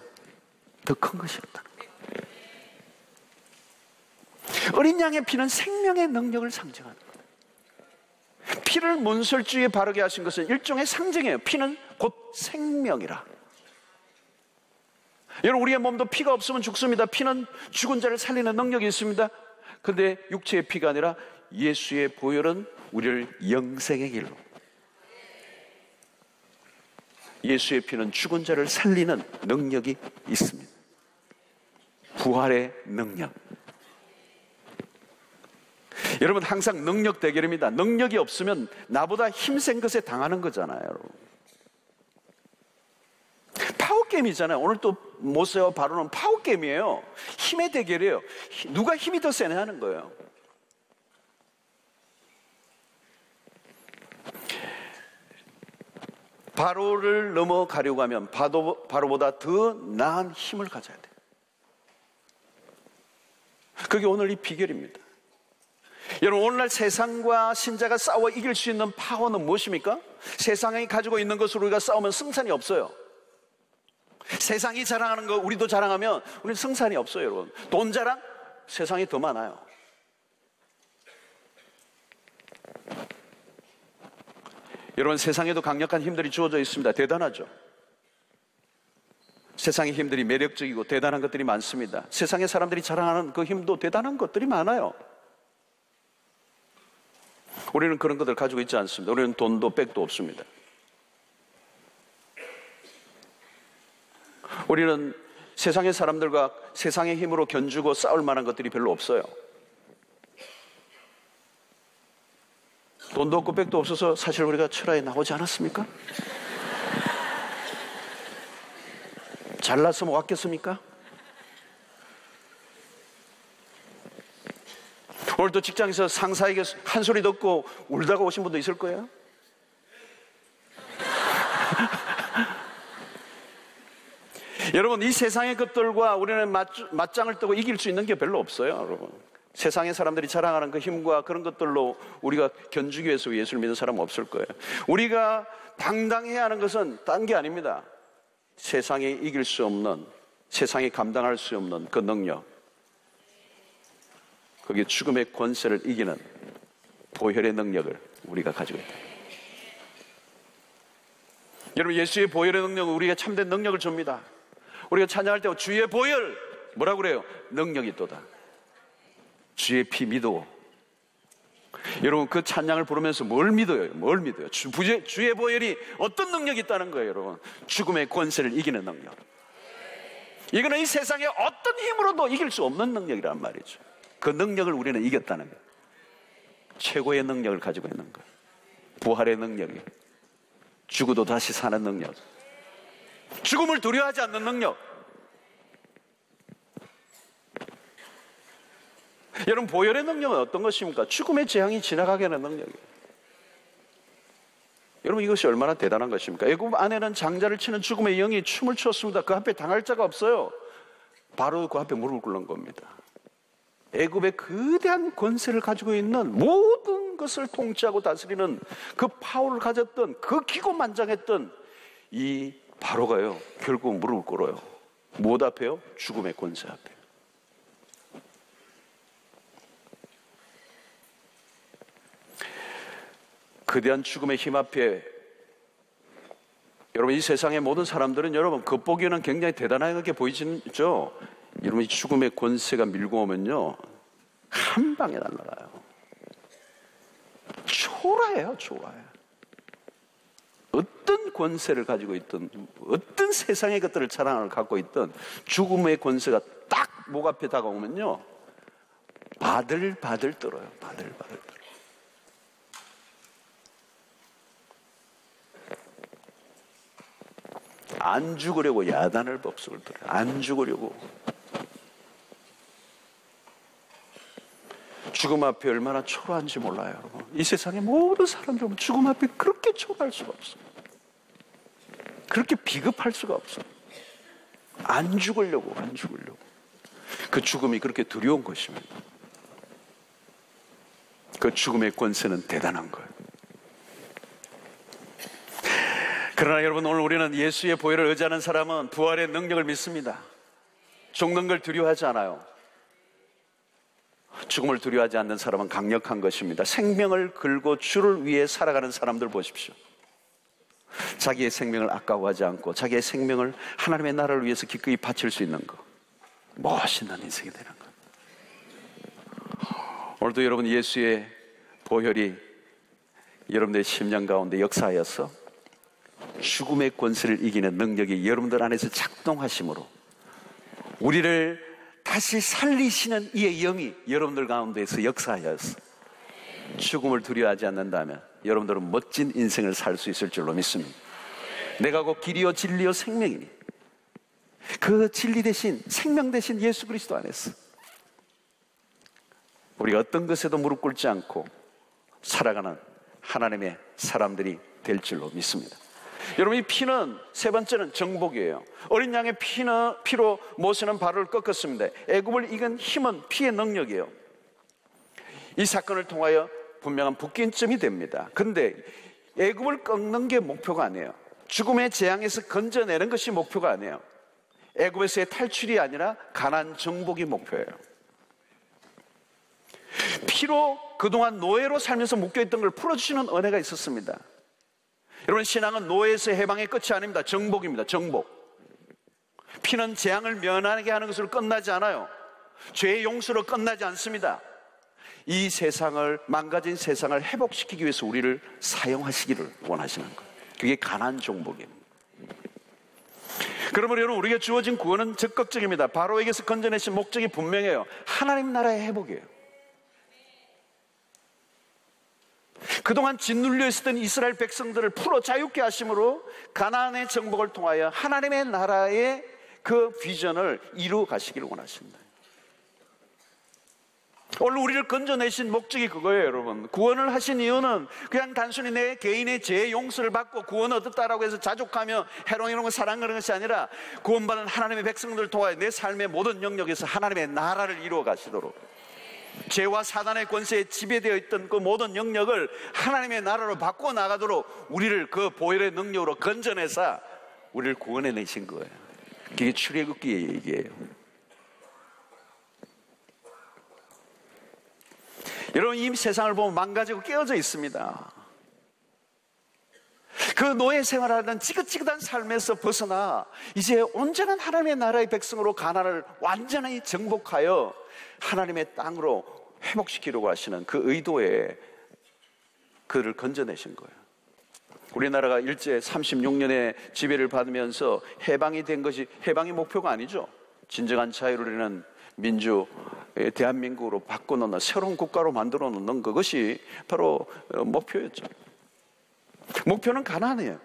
Speaker 2: 더 큰 것이 없다는 거예요. 어린 양의 피는 생명의 능력을 상징하는 거예요. 피를 문설주에 바르게 하신 것은 일종의 상징이에요. 피는 곧 생명이라. 여러분, 우리의 몸도 피가 없으면 죽습니다. 피는 죽은 자를 살리는 능력이 있습니다. 그런데 육체의 피가 아니라 예수의 보혈은 우리를 영생의 길로, 예수의 피는 죽은 자를 살리는 능력이 있습니다. 부활의 능력. 여러분, 항상 능력 대결입니다. 능력이 없으면 나보다 힘센 것에 당하는 거잖아요, 여러분. 파워게임이잖아요. 오늘 또 모세와 바로는 파워게임이에요. 힘의 대결이에요. 누가 힘이 더 세냐 하는 거예요. 바로를 넘어가려고 하면 바로보다 더 나은 힘을 가져야 돼요. 그게 오늘 이 비결입니다. 여러분, 오늘날 세상과 신자가 싸워 이길 수 있는 파워는 무엇입니까? 세상이 가지고 있는 것으로 우리가 싸우면 승산이 없어요. 세상이 자랑하는 거 우리도 자랑하면 우리는 승산이 없어요. 여러분, 돈 자랑? 세상이 더 많아요. 여러분, 세상에도 강력한 힘들이 주어져 있습니다. 대단하죠. 세상의 힘들이 매력적이고 대단한 것들이 많습니다. 세상의 사람들이 자랑하는 그 힘도 대단한 것들이 많아요. 우리는 그런 것들 가지고 있지 않습니다. 우리는 돈도 백도 없습니다. 우리는 세상의 사람들과 세상의 힘으로 견주고 싸울 만한 것들이 별로 없어요. 돈도 없고 백도 없어서 사실 우리가 철화에 나오지 않았습니까? 잘났으면 왔겠습니까? 오늘도 직장에서 상사에게 한 소리 듣고 울다가 오신 분도 있을 거예요. 여러분, 이 세상의 것들과 우리는 맞짱을 뜨고 이길 수 있는 게 별로 없어요. 여러분, 세상의 사람들이 자랑하는 그 힘과 그런 것들로 우리가 견주기 위해서 예수를 믿는 사람은 없을 거예요. 우리가 당당해야 하는 것은 딴 게 아닙니다. 세상에 이길 수 없는 세상이 감당할 수 없는 그 능력, 그게 죽음의 권세를 이기는 보혈의 능력을 우리가 가지고 있다. 여러분, 예수의 보혈의 능력은 우리에게 참된 능력을 줍니다. 우리가 찬양할 때 주의 보혈, 뭐라고 그래요? 능력이 있도다. 주의 피 믿어. 여러분, 그 찬양을 부르면서 뭘 믿어요? 뭘 믿어요? 주의 보혈이 어떤 능력이 있다는 거예요, 여러분? 죽음의 권세를 이기는 능력. 이거는 이 세상에 어떤 힘으로도 이길 수 없는 능력이란 말이죠. 그 능력을 우리는 이겼다는 거예요. 최고의 능력을 가지고 있는 거예요. 부활의 능력이, 죽어도 다시 사는 능력, 죽음을 두려워하지 않는 능력. 여러분, 보혈의 능력은 어떤 것입니까? 죽음의 재앙이 지나가게 하는 능력이에요. 여러분, 이것이 얼마나 대단한 것입니까? 애굽 안에는 장자를 치는 죽음의 영이 춤을 추었습니다. 그 앞에 당할 자가 없어요. 바로 그 앞에 무릎을 꿇는 겁니다. 애굽의 거대한 권세를 가지고 있는, 모든 것을 통치하고 다스리는 그 파워를 가졌던, 그 기고만장했던 이 바로가요, 결국 무릎을 꿇어요. 무엇 앞에요? 죽음의 권세 앞에. 거대한 죽음의 힘 앞에 여러분, 이 세상의 모든 사람들은 여러분 겉보기에는 굉장히 대단하게 보이시죠? 여러분, 이 죽음의 권세가 밀고 오면요, 한 방에 날아가요. 초라해요, 초라해. 어떤 권세를 가지고 있든, 어떤 세상의 것들을 자랑을 갖고 있든, 죽음의 권세가 딱 목 앞에 다가오면요, 바들바들 떨어요. 바들바들 떨어요. 안 죽으려고 야단을 법석을 들어요. 안 죽으려고. 죽음 앞에 얼마나 초라한지 몰라요, 여러분. 이 세상의 모든 사람들은 죽음 앞에 그렇게 초라할 수가 없어요. 그렇게 비겁할 수가 없어요. 안 죽으려고, 안 죽으려고. 그 죽음이 그렇게 두려운 것입니다. 그 죽음의 권세는 대단한 거예요. 그러나 여러분, 오늘 우리는 예수의 보혈을 의지하는 사람은 부활의 능력을 믿습니다. 죽는 걸 두려워하지 않아요. 죽음을 두려워하지 않는 사람은 강력한 것입니다. 생명을 걸고 주를 위해 살아가는 사람들 보십시오. 자기의 생명을 아까워하지 않고 자기의 생명을 하나님의 나라를 위해서 기꺼이 바칠 수 있는 것, 멋있는 인생이 되는 것. 오늘도 여러분, 예수의 보혈이 여러분들의 심령 가운데 역사하여서 죽음의 권세를 이기는 능력이 여러분들 안에서 작동하심으로 우리를 다시 살리시는 이의 영이 여러분들 가운데에서 역사하여서 죽음을 두려워하지 않는다면 여러분들은 멋진 인생을 살 수 있을 줄로 믿습니다. 내가 곧 길이요 진리요 생명이니, 그 진리 대신, 생명 대신 예수 그리스도 안에서 우리가 어떤 것에도 무릎 꿇지 않고 살아가는 하나님의 사람들이 될 줄로 믿습니다. 여러분, 이 피는, 세 번째는 정복이에요. 어린 양의 피로 모세는 바로를 꺾었습니다. 애굽을 이긴 힘은 피의 능력이에요. 이 사건을 통하여 분명한 북긴점이 됩니다. 그런데 애굽을 꺾는 게 목표가 아니에요. 죽음의 재앙에서 건져내는 것이 목표가 아니에요. 애굽에서의 탈출이 아니라 가나안 정복이 목표예요. 피로 그동안 노예로 살면서 묶여있던 걸 풀어주시는 은혜가 있었습니다. 여러분, 신앙은 노예에서 해방의 끝이 아닙니다. 정복입니다. 정복. 피는 재앙을 면하게 하는 것으로 끝나지 않아요. 죄의 용서로 끝나지 않습니다. 이 세상을, 망가진 세상을 회복시키기 위해서 우리를 사용하시기를 원하시는 거예요. 그게 가나안 정복입니다. 그러므로 여러분, 우리에게 주어진 구원은 적극적입니다. 바로에게서 건져내신 목적이 분명해요. 하나님 나라의 회복이에요. 그동안 짓눌려 있었던 이스라엘 백성들을 풀어 자유케 하심으로 가나안의 정복을 통하여 하나님의 나라의 그 비전을 이루어 가시기를 원하십니다. 오늘 우리를 건져내신 목적이 그거예요, 여러분. 구원을 하신 이유는 그냥 단순히 내 개인의 죄 용서를 받고 구원을 얻었다라고 해서 자족하며 해롱해롱을 사랑하는 것이 아니라 구원받은 하나님의 백성들을 통하여 내 삶의 모든 영역에서 하나님의 나라를 이루어 가시도록, 죄와 사단의 권세에 지배되어 있던 그 모든 영역을 하나님의 나라로 바꿔 나가도록 우리를 그 보혈의 능력으로 건져내사 우리를 구원해 내신 거예요. 그게 출애굽기의 얘기예요. 여러분, 이 세상을 보면 망가지고 깨어져 있습니다. 그 노예 생활하던 지긋지긋한 삶에서 벗어나 이제 온전한 하나님의 나라의 백성으로 가나안을 완전히 정복하여 하나님의 땅으로 회복시키려고 하시는 그 의도에 그를 건져내신 거예요. 우리나라가 일제 36년의 지배를 받으면서 해방이 된 것이, 해방이 목표가 아니죠. 진정한 자유를 이루는 민주 대한민국으로 바꿔놓는, 새로운 국가로 만들어 놓는 그것이 바로 목표였죠. 목표는 가난이에요.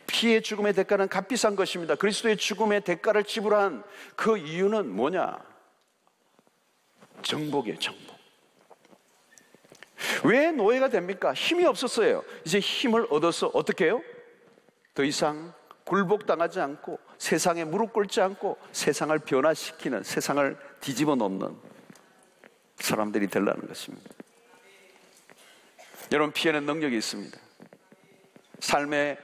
Speaker 2: 피의 죽음의 대가는 값비싼 것입니다. 그리스도의 죽음의 대가를 지불한 그 이유는 뭐냐? 정복이에요, 정복. 왜 노예가 됩니까? 힘이 없었어요. 이제 힘을 얻어서 어떻게 해요? 더 이상 굴복당하지 않고, 세상에 무릎 꿇지 않고, 세상을 변화시키는, 세상을 뒤집어 놓는 사람들이 되려는 것입니다. 여러분, 피해는 능력이 있습니다. 삶에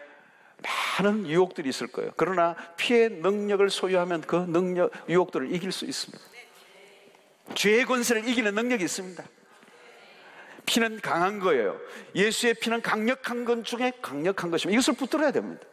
Speaker 2: 많은 유혹들이 있을 거예요. 그러나 피해 능력을 소유하면 그 능력, 유혹들을 이길 수 있습니다. 죄의 권세를 이기는 능력이 있습니다. 피는 강한 거예요. 예수의 피는 강력한 것 중에 강력한 것입니다. 이것을 붙들어야 됩니다.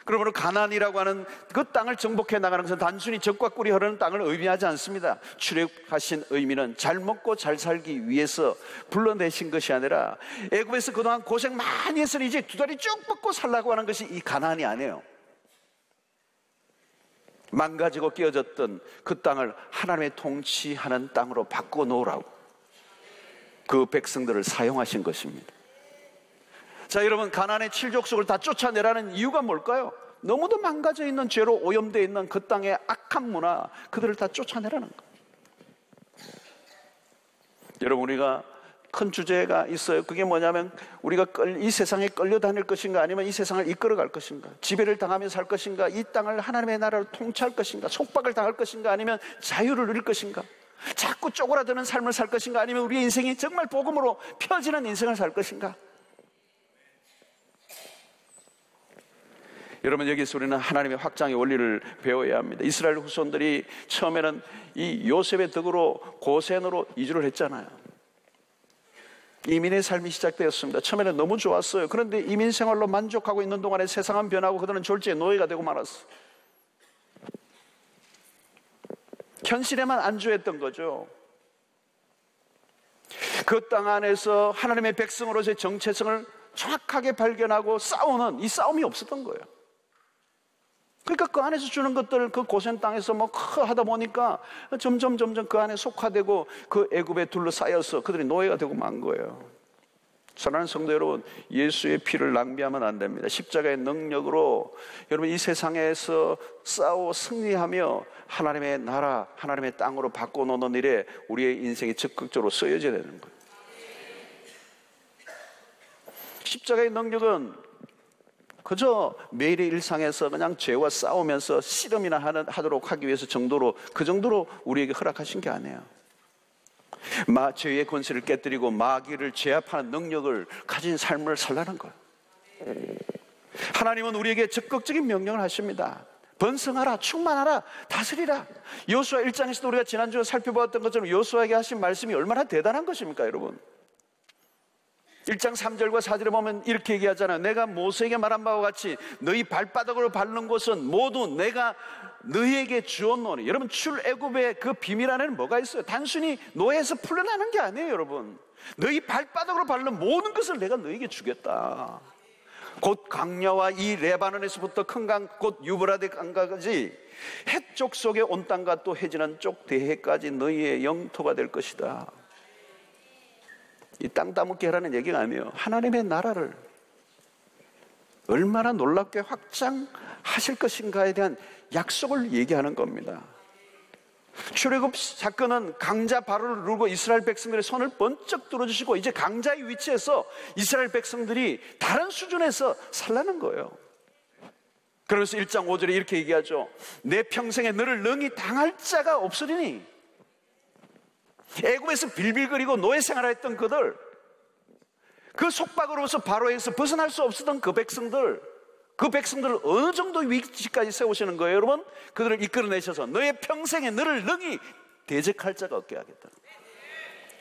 Speaker 2: 그러므로 가나안이라고 하는 그 땅을 정복해 나가는 것은 단순히 젖과 꿀이 흐르는 땅을 의미하지 않습니다. 출애굽하신 의미는 잘 먹고 잘 살기 위해서 불러내신 것이 아니라, 애굽에서 그동안 고생 많이 했으니 이제 두 다리 쭉 뻗고 살라고 하는 것이 이 가나안이 아니에요. 망가지고 깨어졌던 그 땅을 하나님의 통치하는 땅으로 바꿔놓으라고 그 백성들을 사용하신 것입니다. 자, 여러분, 가나안의 7족속을 다 쫓아내라는 이유가 뭘까요? 너무도 망가져 있는, 죄로 오염되어 있는 그 땅의 악한 문화, 그들을 다 쫓아내라는 거예요. 여러분, 우리가 큰 주제가 있어요. 그게 뭐냐면, 우리가 이 세상에 끌려다닐 것인가, 아니면 이 세상을 이끌어갈 것인가, 지배를 당하며 살 것인가, 이 땅을 하나님의 나라로 통치할 것인가, 속박을 당할 것인가, 아니면 자유를 누릴 것인가, 자꾸 쪼그라드는 삶을 살 것인가, 아니면 우리의 인생이 정말 복음으로 펴지는 인생을 살 것인가. 여러분, 여기서 우리는 하나님의 확장의 원리를 배워야 합니다. 이스라엘 후손들이 처음에는 이 요셉의 덕으로 고센으로 이주를 했잖아요. 이민의 삶이 시작되었습니다. 처음에는 너무 좋았어요. 그런데 이민 생활로 만족하고 있는 동안에 세상은 변하고 그들은 졸지에 노예가 되고 말았어요. 현실에만 안주했던 거죠. 그 땅 안에서 하나님의 백성으로서의 정체성을 정확하게 발견하고 싸우는 이 싸움이 없었던 거예요. 그러니까 그 안에서 주는 것들, 그 고센 땅에서 뭐 하다 보니까 점점 그 안에 속화되고 그 애굽에 둘러싸여서 그들이 노예가 되고 만 거예요. 사랑하는 성도 여러분, 예수의 피를 낭비하면 안 됩니다. 십자가의 능력으로 여러분 이 세상에서 싸워 승리하며 하나님의 나라, 하나님의 땅으로 바꿔놓는 일에 우리의 인생이 적극적으로 쓰여져야 되는 거예요. 십자가의 능력은 그저 매일의 일상에서 그냥 죄와 싸우면서 씨름이나 하도록 하기 위해서 그 정도로 우리에게 허락하신 게 아니에요. 죄의 권세를 깨뜨리고 마귀를 제압하는 능력을 가진 삶을 살라는 거예요. 하나님은 우리에게 적극적인 명령을 하십니다. 번성하라, 충만하라, 다스리라. 여호수아 1장에서도 우리가 지난주에 살펴보았던 것처럼 여호수아에게 하신 말씀이 얼마나 대단한 것입니까, 여러분? 1장 3절과 4절에 보면 이렇게 얘기하잖아요. 내가 모세에게 말한 바와 같이 너희 발바닥으로 밟는 곳은 모두 내가 너희에게 주었노니. 여러분, 출애굽의 그 비밀 안에는 뭐가 있어요? 단순히 노예에서 풀려나는 게 아니에요, 여러분. 너희 발바닥으로 밟는 모든 것을 내가 너희에게 주겠다. 곧 강야와 이 레바논에서부터 큰 강, 곧 유브라데 강까지 해쪽 속에 온 땅과 또 해지는 쪽 대해까지 너희의 영토가 될 것이다. 이 땅 따먹게 하라는 얘기가 아니에요. 하나님의 나라를 얼마나 놀랍게 확장하실 것인가에 대한 약속을 얘기하는 겁니다. 출애굽 사건은 강자 바로를 누르고 이스라엘 백성들의 손을 번쩍 들어주시고 이제 강자의 위치에서 이스라엘 백성들이 다른 수준에서 살라는 거예요. 그러면서 1장 5절에 이렇게 얘기하죠. 내 평생에 너를 능히 당할 자가 없으리니. 애굽에서 빌빌거리고 노예 생활했던 그들, 그 속박으로서 바로에서 벗어날 수 없었던 그 백성들, 그 백성들을 어느 정도 위치까지 세우시는 거예요, 여러분? 그들을 이끌어내셔서 너의 평생에 너를 능히 대적할 자가 없게 하겠다.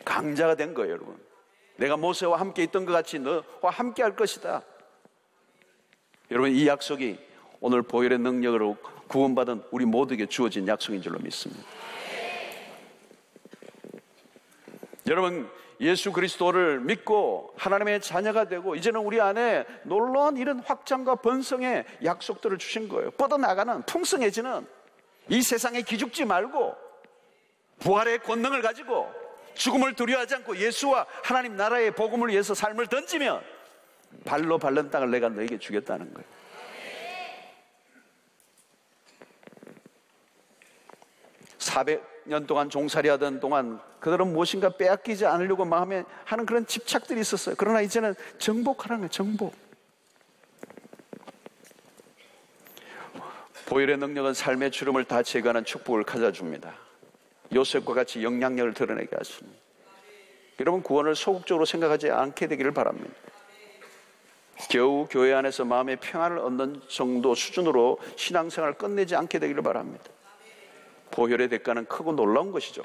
Speaker 2: 강자가 된 거예요, 여러분. 내가 모세와 함께 있던 것 같이 너와 함께 할 것이다. 여러분, 이 약속이 오늘 보혈의 능력으로 구원받은 우리 모두에게 주어진 약속인 줄로 믿습니다. 여러분, 예수 그리스도를 믿고 하나님의 자녀가 되고 이제는 우리 안에 놀라운 이런 확장과 번성의 약속들을 주신 거예요. 뻗어나가는, 풍성해지는, 이 세상에 기죽지 말고 부활의 권능을 가지고 죽음을 두려워하지 않고 예수와 하나님 나라의 복음을 위해서 삶을 던지면 발로 밟는 땅을 내가 너에게 주겠다는 거예요. 400년 동안 종살이하던 동안 그들은 무엇인가 빼앗기지 않으려고 마음에 하는 그런 집착들이 있었어요. 그러나 이제는 정복하라는 거예요. 정복. 보혈의 능력은 삶의 주름을 다 제거하는 축복을 가져줍니다. 요셉과 같이 영향력을 드러내게 하십니다. 여러분, 구원을 소극적으로 생각하지 않게 되기를 바랍니다. 겨우 교회 안에서 마음의 평안을 얻는 정도 수준으로 신앙생활을 끝내지 않게 되기를 바랍니다. 보혈의 대가는 크고 놀라운 것이죠.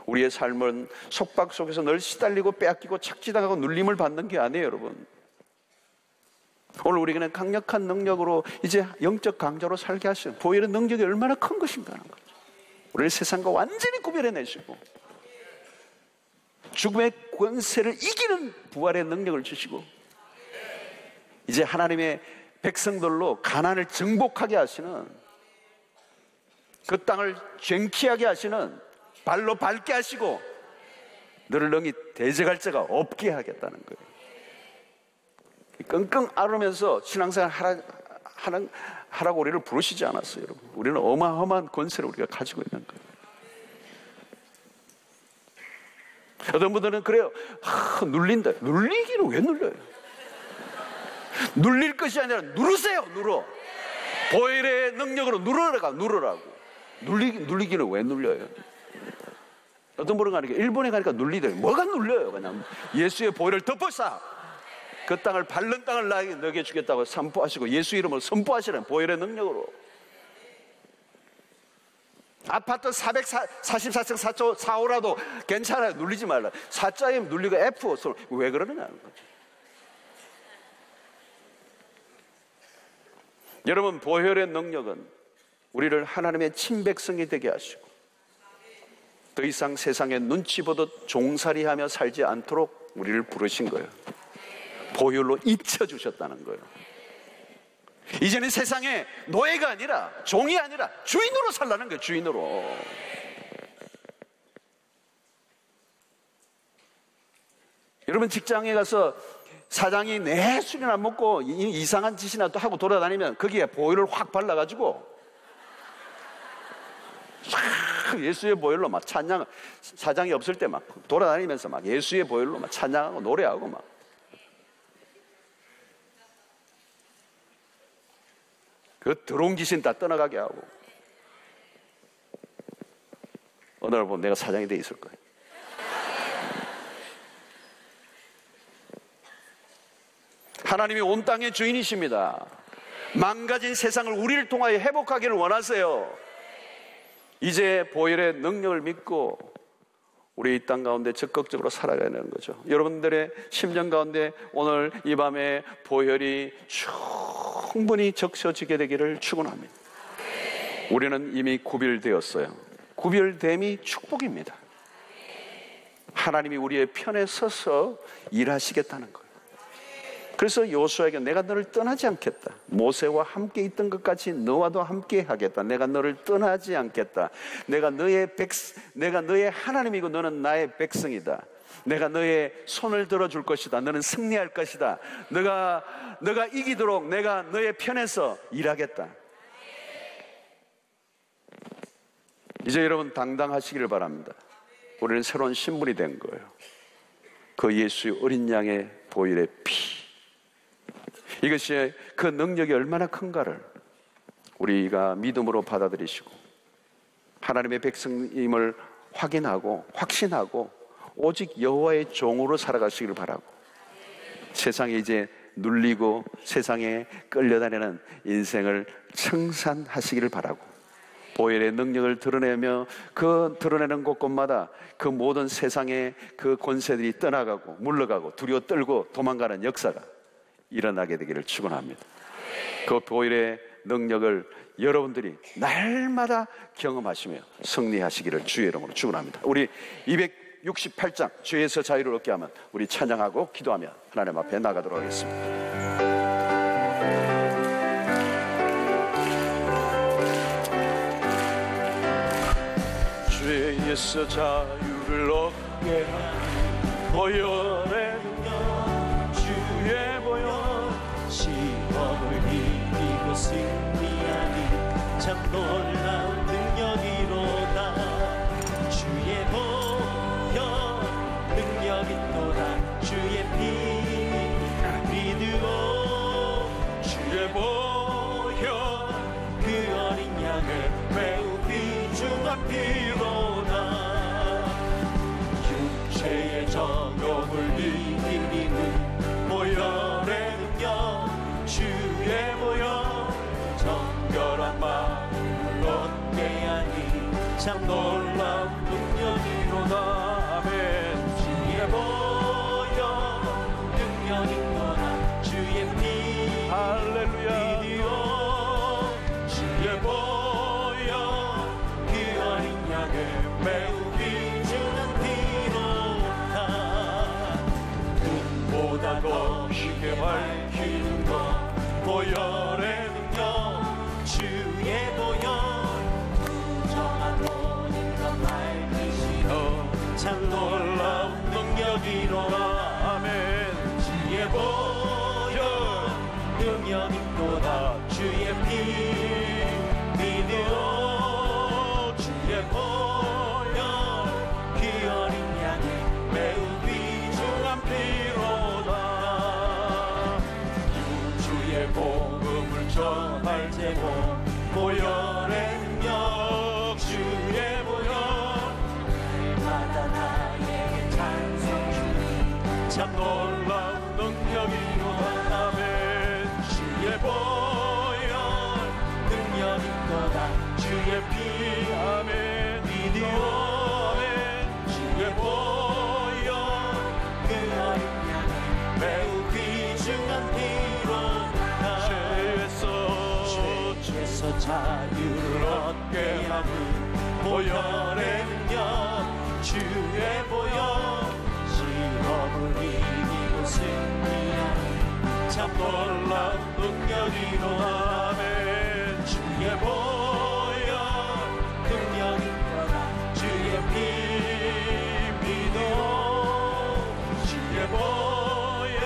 Speaker 2: 우리의 삶은 속박 속에서 늘 시달리고 빼앗기고 착취당하고 눌림을 받는 게 아니에요, 여러분. 오늘 우리에게는 강력한 능력으로 이제 영적 강자로 살게 하시는 보혈의 능력이 얼마나 큰 것인가 하는 거죠. 우리를 세상과 완전히 구별해내시고 죽음의 권세를 이기는 부활의 능력을 주시고 이제 하나님의 백성들로 가나안을 정복하게 하시는, 그 땅을 쟁취하게 하시는, 발로 밟게 하시고 너를 능히 대적할 자가 없게 하겠다는 거예요. 끙끙 앓으면서 신앙생활 하라고 우리를 부르시지 않았어요, 여러분. 우리는 어마어마한 권세를 우리가 가지고 있는 거예요. 어떤 분들은 그래요. 눌린다. 눌리기는 왜 눌려요? 눌릴 것이 아니라 누르세요. 눌러. 보혈의 능력으로 누르라고. 눌리기는 왜 눌려요? 어떤 분은 가니까 일본에 가니까 눌리더라고요. 뭐가 눌려요? 그냥 예수의 보혈을 덮어싸. 그 땅을 밟는 땅을 너에게 주겠다고 선포하시고 예수 이름을 선포하시는 보혈의 능력으로. 아파트 444층 4조 4호라도 괜찮아요. 눌리지 말라. 4자에 눌리고 F 왜 그러느냐는 거죠. 여러분, 보혈의 능력은 우리를 하나님의 친백성이 되게 하시고 더 이상 세상의 눈치 보듯 종살이하며 살지 않도록 우리를 부르신 거예요. 보혈로 입혀주셨다는 거예요. 이제는 세상에 노예가 아니라, 종이 아니라 주인으로 살라는 거예요. 주인으로. 여러분, 직장에 가서 사장이 내 술이나 안 먹고 이상한 짓이나 또 하고 돌아다니면 거기에 보혈을 확 발라가지고 예수의 보혈로 막 찬양, 사장이 없을 때 막 돌아다니면서 막 예수의 보혈로 막 찬양하고 노래하고 막. 그 더러운 귀신 다 떠나가게 하고. 어느 날 보면 내가 사장이 돼 있을 거예요. 하나님이 온 땅의 주인이십니다. 망가진 세상을 우리를 통하여 회복하기를 원하세요. 이제 보혈의 능력을 믿고 우리 이 땅 가운데 적극적으로 살아가야 하는 거죠. 여러분들의 심령 가운데 오늘 이 밤에 보혈이 충분히 적셔지게 되기를 축원합니다. 우리는 이미 구별되었어요. 구별됨이 축복입니다. 하나님이 우리의 편에 서서 일하시겠다는 거예요. 그래서 여호수아에게 내가 너를 떠나지 않겠다. 모세와 함께 있던 것 같이 너와도 함께 하겠다. 내가 너를 떠나지 않겠다. 내가 너의 하나님이고 너는 나의 백성이다. 내가 너의 손을 들어줄 것이다. 너는 승리할 것이다. 너가 이기도록 내가 너의 편에서 일하겠다. 이제 여러분 당당하시기를 바랍니다. 우리는 새로운 신분이 된 거예요. 그 예수의 어린 양의 보혈의 피, 이것이 그 능력이 얼마나 큰가를 우리가 믿음으로 받아들이시고 하나님의 백성임을 확인하고 확신하고 오직 여호와의 종으로 살아가시기를 바라고 세상에 이제 눌리고 세상에 끌려다니는 인생을 청산하시기를 바라고, 보혈의 능력을 드러내며 그 드러내는 곳곳마다 그 모든 세상의 그 권세들이 떠나가고 물러가고 두려워 떨고 도망가는 역사가 일어나게 되기를 축원합니다. 그 보혈의 능력을 여러분들이 날마다 경험하시며 승리하시기를 주의 이름으로 축원합니다. 우리 268장 죄에서 자유를 얻게 하면 우리 찬양하고 기도하며 하나님 앞에 나가도록 하겠습니다. 죄에서 자유를 얻게 하는 보혈의 능력, 주의 보혈,
Speaker 1: 시험을 이기고 승리하니 참 놀라운 능력이로다. 주의 보혈 능력이 또다. 주의 피 믿으오.
Speaker 2: 주의 보혈
Speaker 1: 그 어린 양을 매우 귀중한 피로다. 육체의 정욕을 이긴 힘은 보혈의 능력, 주의 보혈 정결한 마음을 얻게 하니 참 놀라운 능력이로다. 아멘. 주의 보혈 능력이 또다. 주의 피
Speaker 2: 할렐루야.
Speaker 1: 믿으오. 주의 보혈 그 어린 양을 매우 귀중한 피로다. 눈보다 더 쉽게 밝히는 것 보혈의 능력, 주의 보혈 부정한 모든 것 밝히시오. 참 놀라운 능력이로다. 아멘. 주의 보혈 능력이 또다. 주의 피 믿으오. 주의 보혈 그 어린 양의 매우 귀중한 피로다. 주의 복음을 전할 제목 보혈의 능력, 주의 보혈 날마다 나에게 찬송 주니 참 놀라운 능력이로다. 아멘. 주의 보혈 능력이 또다. 주의 피 아멘 믿으오. 아멘. 주의 보혈 그 어린 양의 매우 귀중한 피로다. 죄에서 자유를 얻게 하는 보혈의 능력, 주의 보혈 시험을 이기고 승리하는 참 놀라운 능력이로다. 아멘. 주의 보혈 능력이 또다. 주의 피 믿어. 주의 보혈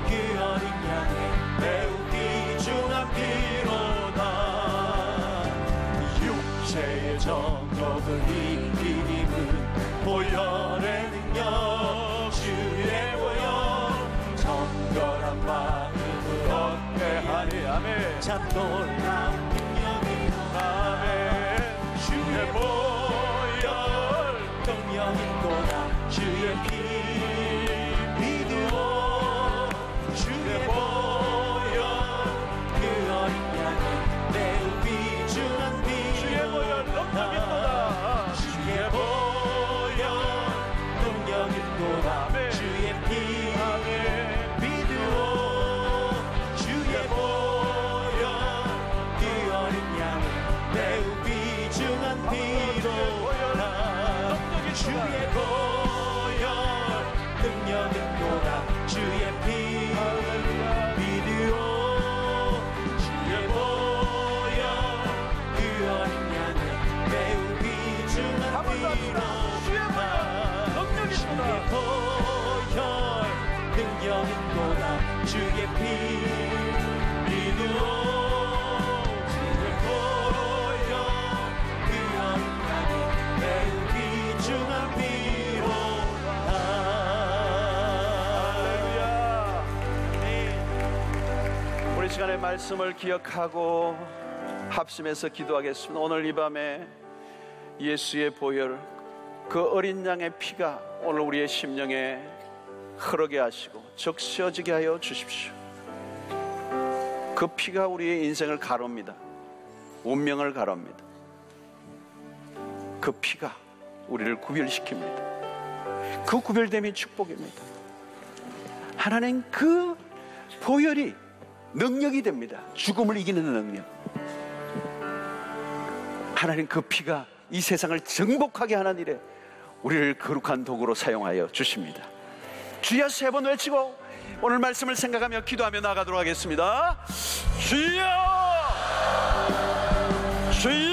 Speaker 1: 그 어린 양의 매우 귀중한 피로다. 육체의 정욕을 이긴 힘은 보혈의 능력, 주의 보혈 정결한 마음을 얻게 하리. 아멘. 참 놀라운 능력이로다. 아멘. 주의 보혈 능력이 또다. 주의 피 믿으오. 주의 보혈 그 어린 양의 매우 귀중한 피. 주의 보혈 능력이 또다. 주의 보혈 능력이 또다. 주의 피 믿으오. 주의 보혈 그 어린 양의 매우 귀중한 피로다. 주의 보혈 능력이 또다. 주의 피 믿으오. 주의 보혈 그 어린 양의 매우 귀중한 피로다. 주의 보혈 능력이 또다. 주의 피 믿으오. 주의 보혈 그 어린 양의 매우 귀중한 피로다.
Speaker 2: 할렐루야. 우리 시간의 말씀을 기억하고 합심해서 기도하겠습니다. 오늘 이 밤에 예수의 보혈, 그 어린 양의 피가 오늘 우리의 심령에 흐르게 하시고 적셔지게 하여 주십시오. 그 피가 우리의 인생을 가릅니다. 운명을 가릅니다. 그 피가 우리를 구별시킵니다. 그 구별됨이 축복입니다. 하나님 그 보혈이 능력이 됩니다. 죽음을 이기는 능력. 하나님 그 피가 이 세상을 정복하게 하는 일에 우리를 거룩한 도구로 사용하여 주십니다. 주여 3번 외치고 오늘 말씀을 생각하며 기도하며 나가도록 하겠습니다. 주여, 주여.